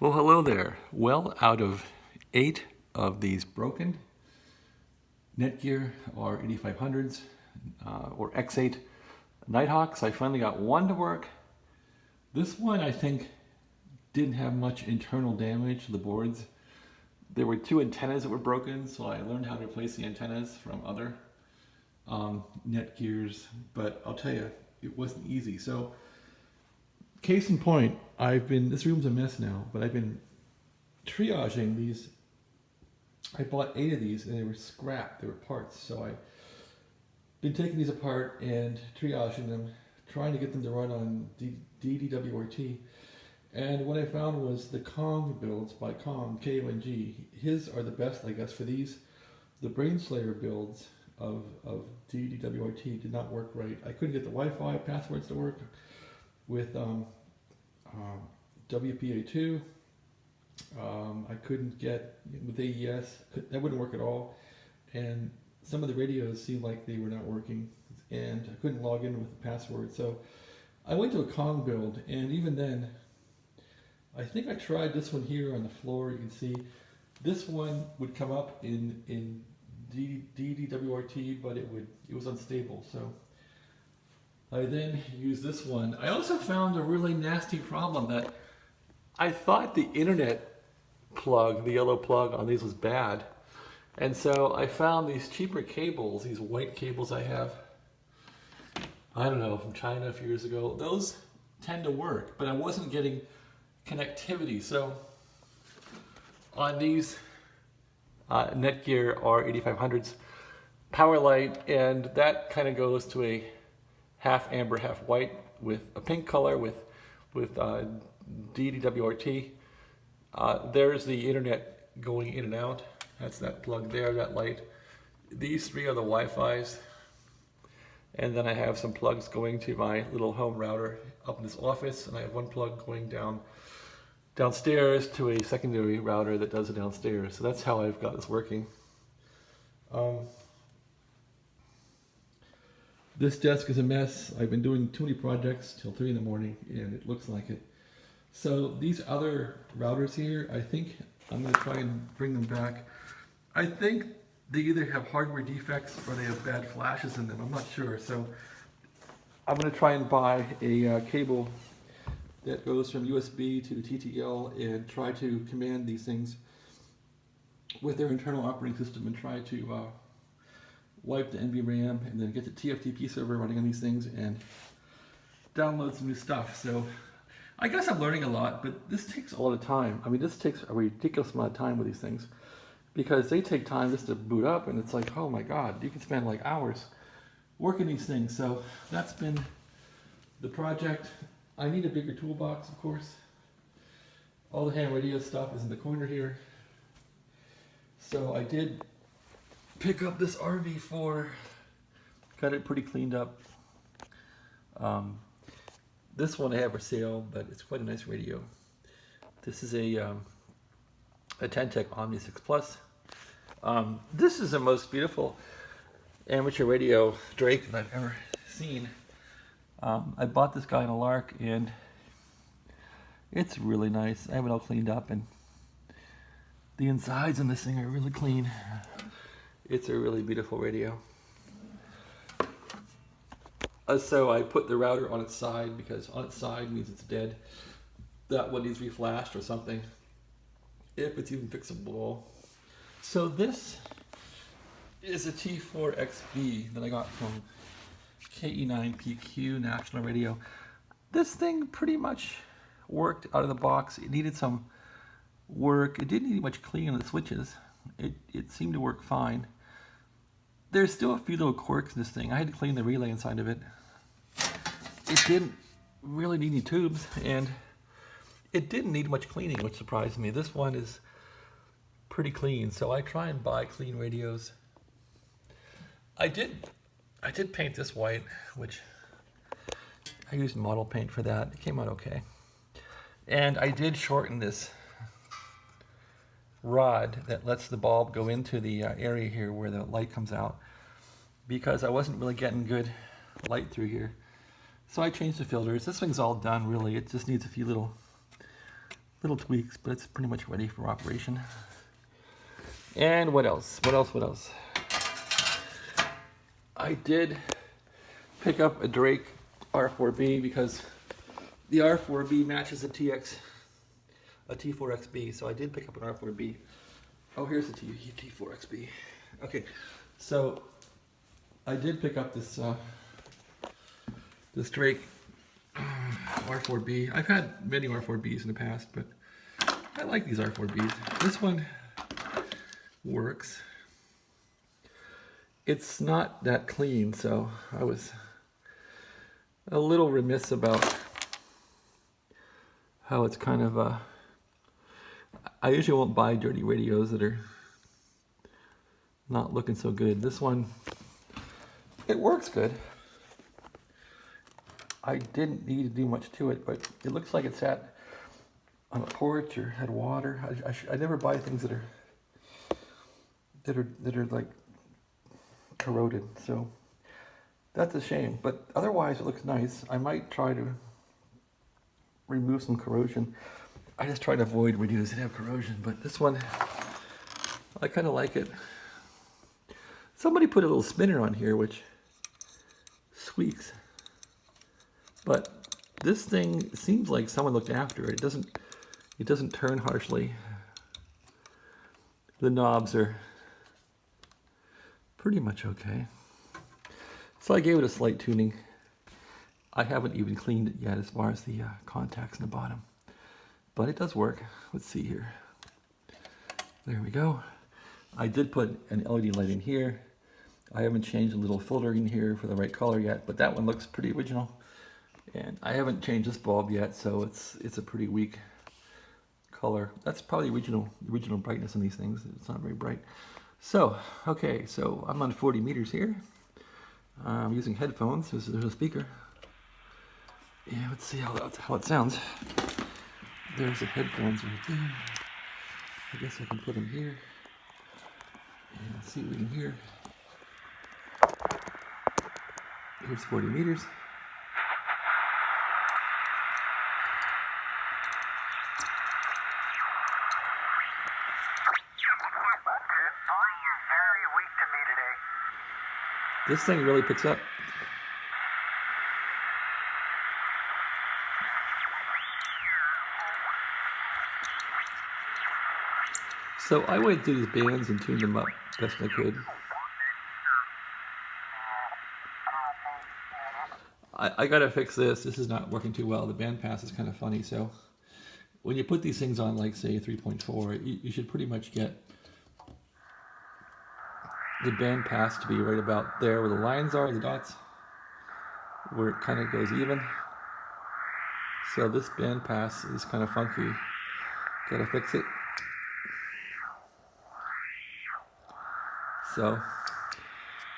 Well, hello there. Well, out of 8 of these broken Netgear R8500s or X8 Nighthawks, I finally got one to work. This one, I think, didn't have much internal damage to the boards. There were 2 antennas that were broken, so I learned how to replace the antennas from other Netgears, but I'll tell you, it wasn't easy. So, case in point, this room's a mess now, but I've been triaging these. I bought 8 of these and they were scrap, they were parts. So I've been taking these apart and triaging them, trying to get them to run on dd-wrt. And what I found was the Kong builds by Kong, K-O-N-G. His are the best, I guess, for these. The Brainslayer builds of dd-wrt did not work right. I couldn't get the Wi-Fi passwords to work with WPA2. I couldn't get with AES, that wouldn't work at all. And some of the radios seemed like they were not working, and I couldn't log in with the password. So I went to a Kong build, and even then, I think I tried this one here on the floor. You can see this one would come up in dd-wrt, but it was unstable. So I then used this one. I also found a really nasty problem that I thought the internet plug, the yellow plug on these was bad. And so I found these cheaper cables, these white cables I have, I don't know, from China a few years ago. Those tend to work, but I wasn't getting connectivity. So on these Netgear R8500s, power light, and that kind of goes to a half amber, half white with a pink color with dd-wrt. There's the internet going in and out. That's that plug there, that light. These 3 are the Wi-Fi's. And then I have some plugs going to my little home router up in this office, and I have one plug going downstairs to a secondary router that does it downstairs. So that's how I've got this working. This desk is a mess. I've been doing too many projects till 3 in the morning, and it looks like it. So these other routers here, I think I'm going to try and bring them back. I think they either have hardware defects or they have bad flashes in them. I'm not sure. So I'm going to try and buy a cable that goes from USB to TTL and try to command these things with their internal operating system and try to wipe the NVRAM and then get the TFTP server running on these things and download some new stuff. So I guess I'm learning a lot, but this takes a lot of time. I mean, this takes a ridiculous amount of time with these things because they take time just to boot up, and it's like, oh my God, you can spend like hours working these things. So that's been the project. I need a bigger toolbox, of course. All the ham radio stuff is in the corner here. So I did pick up this RV4, got it pretty cleaned up. This one I have for sale, but it's quite a nice radio. This is a Ten-Tec Omni 6 Plus. This is the most beautiful amateur radio Drake that I've ever seen. I bought this guy in a lark, and it's really nice. I have it all cleaned up, and the insides on this thing are really clean. It's a really beautiful radio. So I put the router on its side because on its side means it's dead. That one needs reflashed or something, if it's even fixable. So this is a T4XB that I got from KE9PQ National Radio. This thing pretty much worked out of the box. It needed some work. It didn't need much cleaning on the switches. It seemed to work fine. There's still a few little quirks in this thing. I had to clean the relay inside of it. It didn't really need any tubes, and it didn't need much cleaning, which surprised me. This one is pretty clean, so I try and buy clean radios. I did paint this white, which I used model paint for that. It came out okay. And I did shorten this rod that lets the bulb go into the area here where the light comes out, because I wasn't really getting good light through here. So I changed the filters. This thing's all done really. It just needs a few little Little tweaks, but it's pretty much ready for operation. And what else? What else? I did pick up a Drake R4B because the R4B matches a T4XB, so I did pick up an R4B. Oh, here's the T4XB. Okay, so I did pick up this this Drake R4B. I've had many R4Bs in the past, but I like these R4Bs. This one works. It's not that clean, so I was a little remiss about how it's kind of I usually won't buy dirty radios that are not looking so good. This one, it works good. I didn't need to do much to it, but it looks like it sat on a porch or had water. I never buy things that are like corroded, so that's a shame. But otherwise, it looks nice. I might try to remove some corrosion. I just try to avoid radios that have corrosion, but this one, I kind of like it. Somebody put a little spinner on here, which squeaks. But this thing seems like someone looked after it. It doesn't turn harshly. The knobs are pretty much okay. So I gave it a slight tuning. I haven't even cleaned it yet as far as the contacts in the bottom. But it does work. Let's see here. There we go. I did put an LED light in here. I haven't changed the little filter in here for the right color yet, but that one looks pretty original. And I haven't changed this bulb yet, so it's a pretty weak color. That's probably original brightness on these things. It's not very bright. So, okay, so I'm on 40 meters here. I'm using headphones. There's a speaker. Yeah, let's see how it sounds. There's the headphones right there. I guess I can put them here. And let's see what we can hear. Here's 40 meters. This thing really picks up. So I went through these bands and tuned them up best I could. I gotta fix this. This is not working too well. The band pass is kind of funny. So when you put these things on, like say 3.4, you should pretty much get the band pass to be right about there where the lines are, the dots, where it kind of goes even. So this band pass is kind of funky. Gotta fix it. So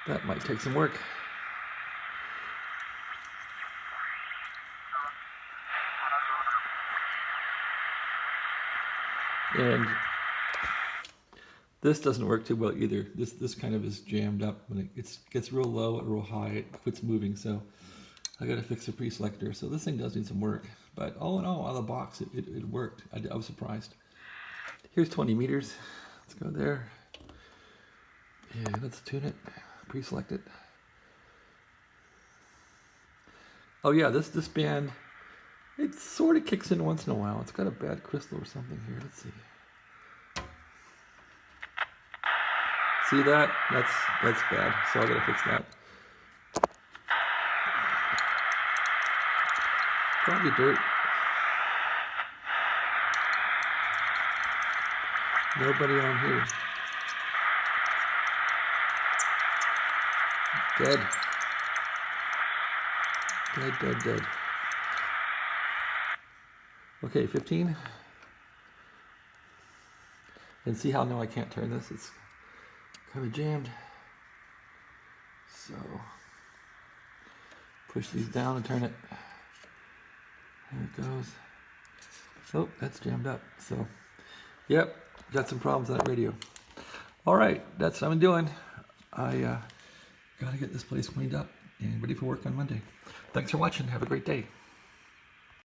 that might take some work. And this doesn't work too well either. This kind of is jammed up. When it gets real low or real high, it quits moving. So I got to fix the pre-selector. So this thing does need some work. But all in all, out of the box, it worked. I was surprised. Here's 20 meters. Let's go there. And let's tune it. Pre-select it. Oh yeah, this band, it sort of kicks in once in a while. It's got a bad crystal or something here. Let's see. See that? That's bad. So I gotta fix that. Probably dirt. Nobody on here. Dead. Dead. Okay, 15. And see how now I can't turn this? It's kind of jammed. So push these down and turn it. There it goes. Oh, that's jammed up. So, yep, got some problems on that radio. All right, that's what I'm doing. I got to get this place cleaned up and ready for work on Monday. Thanks for watching. Have a great day.